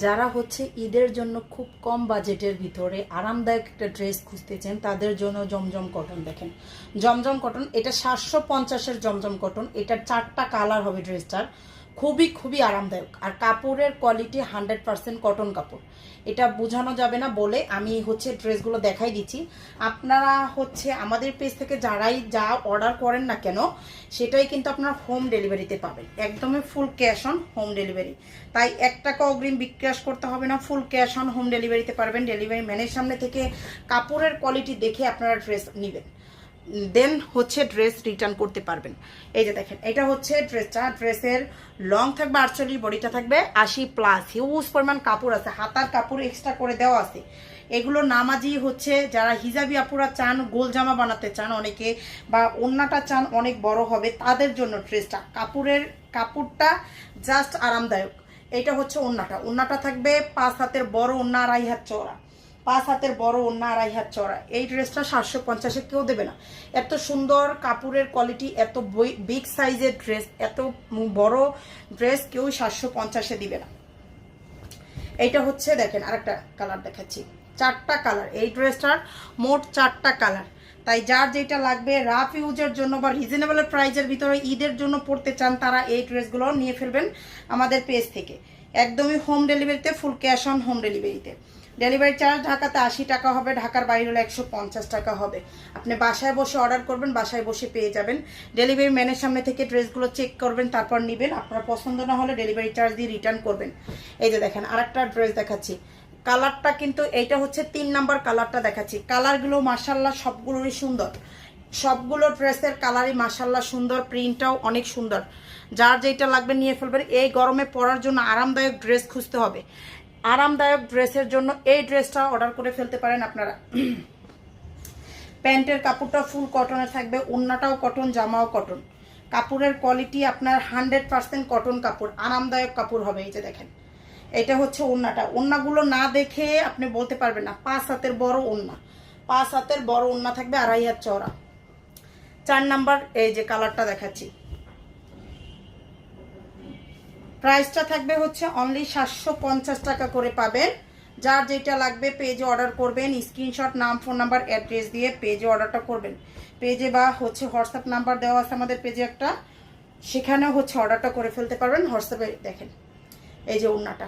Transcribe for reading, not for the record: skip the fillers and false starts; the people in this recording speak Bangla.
যারা হচ্ছে ঈদের জন্য খুব কম বাজেটের ভিতরে আরামদায়ক একটা ড্রেস খুঁজতেছেন তাদের জন্য জমজম কটন দেখেন। জমজম কটন, এটা 750-এর জমজম কটন। এটার 4টা কালার হবে ড্রেসটার। খুবই খুবই আরামদায়ক, আর কাপড়ের কোয়ালিটি 100% কটন কাপড়। এটা বোঝানো যাবে না বলে আমি হচ্ছে ড্রেসগুলো দেখাই দিচ্ছি। আপনারা হচ্ছে আমাদের পেজ থেকে যারাই যা অর্ডার করেন না কেন সেটাই কিন্তু আপনারা হোম ডেলিভারিতে পাবেন, একদমই full cash on home delivery. তাই 1 টাকা অগ্রিম বিকাশ করতে হবে না, ফুল ক্যাশ অন হোম ডেলিভারিতে পারবেন। ডেলিভারি ম্যানের সামনে থেকে কাপড়ের কোয়ালিটি দেখে আপনারা ড্রেস নেবেন, দেন হচ্ছে ড্রেস রিটার্ন করতে পারবেন। এই যে দেখেন, এটা হচ্ছে ড্রেসটা। ড্রেসের লং থাকবে 48, বডিটা থাকবে 80+। হিউজ পরিমাণ কাপড় আছে, হাতার কাপড় এক্সট্রা করে দেওয়া আছে। এগুলো নামাজি হচ্ছে যারা হিজাবি আপুরা চান, গোল জামা বানাতে চান অনেকে, বা ওড়নাটা চান অনেক বড় হবে, তাদের জন্য ড্রেসটা। কাপড়টা জাস্ট আরামদায়ক। এটা হচ্ছে ওড়নাটা। ওড়নাটা থাকবে 5 হাতের বড় ওড়না, 2.5 হাত চওড়া। 5 হাতের বড় ওড়না, 2.5 হাত চওড়া। এই ড্রেসটা 750-এ কেউ দেবে না। এত সুন্দর কাপড়ের কোয়ালিটি, এত বিগ সাইজের ড্রেস, এত বড় ড্রেস কেউ 750-এ দিবে না। এইটা হচ্ছে দেখেন, আরেকটা কালার দেখাচ্ছি। 4টা কালার এই ড্রেসটার, মোট 4টা কালার। তাই যার যেটা লাগবে রাফ ইউজের জন্য বা রিজনেবল প্রাইজের ভিতরে ঈদের জন্য পড়তে চান, তারা এই ড্রেসগুলো নিয়ে ফেলবেন আমাদের পেজ থেকে। একদমই হোম ডেলিভারিতে, ফুল ক্যাশ অন হোম ডেলিভারিতে। ডেলিভারি চার্জ ঢাকাতে 80 টাকা হবে, ঢাকার বাইরে হলে 150 টাকা হবে। আপনি বাসায় বসে অর্ডার করবেন, বাসায় বসে পেয়ে যাবেন। ডেলিভারি ম্যানের সামনে থেকে ড্রেসগুলো চেক করবেন, তারপর নেবেন। আপনার পছন্দ না হলে ডেলিভারি চার্জ দিয়ে রিটার্ন করবেন। এই যে দেখেন, আরেকটা ড্রেস দেখাচ্ছি। কালারটা কিন্তু এইটা হচ্ছে 3 নাম্বার কালারটা দেখাচ্ছি। কালারগুলো মাশাল্লাহ সবগুলোই সুন্দর, সবগুলো ড্রেসের কালারই মাশাল্লাহ সুন্দর, প্রিন্টটাও অনেক সুন্দর। যার যেটা লাগবে নিয়ে ফেলবেন। এই গরমে পরার জন্য আরামদায়ক ড্রেস খুঁজতে হবে। আরামদায়ক ড্রেসের জন্য এই ড্রেসটা অর্ডার করে ফেলতে পারেন আপনারা। প্যান্টের কাপড়টা ফুল কটনের থাকবে, ওড়নাটাও কটন, জামাও কটন। কাপড়ের কোয়ালিটি আপনার 100% কটন কাপড়, আরামদায়ক কাপড় হবে। এই যে দেখেন, এটা হচ্ছে ওড়নাটা। ওড়নাগুলো না দেখে আপনি বলতে পারবেন না। 5 হাতের বড় ওড়না, 5 হাতের বড় ওড়না থাকবে, 2.5 হাত চওড়া। 4 নাম্বার এই যে কালারটা দেখাচ্ছি। প্রাইসটা থাকবে হচ্ছে অনলি 750 টাকা করে পাবেন। যার যেটা লাগবে পেজে অর্ডার করবেন, স্ক্রিনশট, নাম, ফোন নাম্বার, অ্যাড্রেস দিয়ে পেজে অর্ডারটা করবেন। পেজে বা হচ্ছে হোয়াটসঅ্যাপ নাম্বার দেওয়া আছে আমাদের পেজে একটা, সেখানেও হচ্ছে অর্ডারটা করে ফেলতে পারবেন হোয়াটসঅ্যাপে। দেখেন এই যে ওড়নাটা।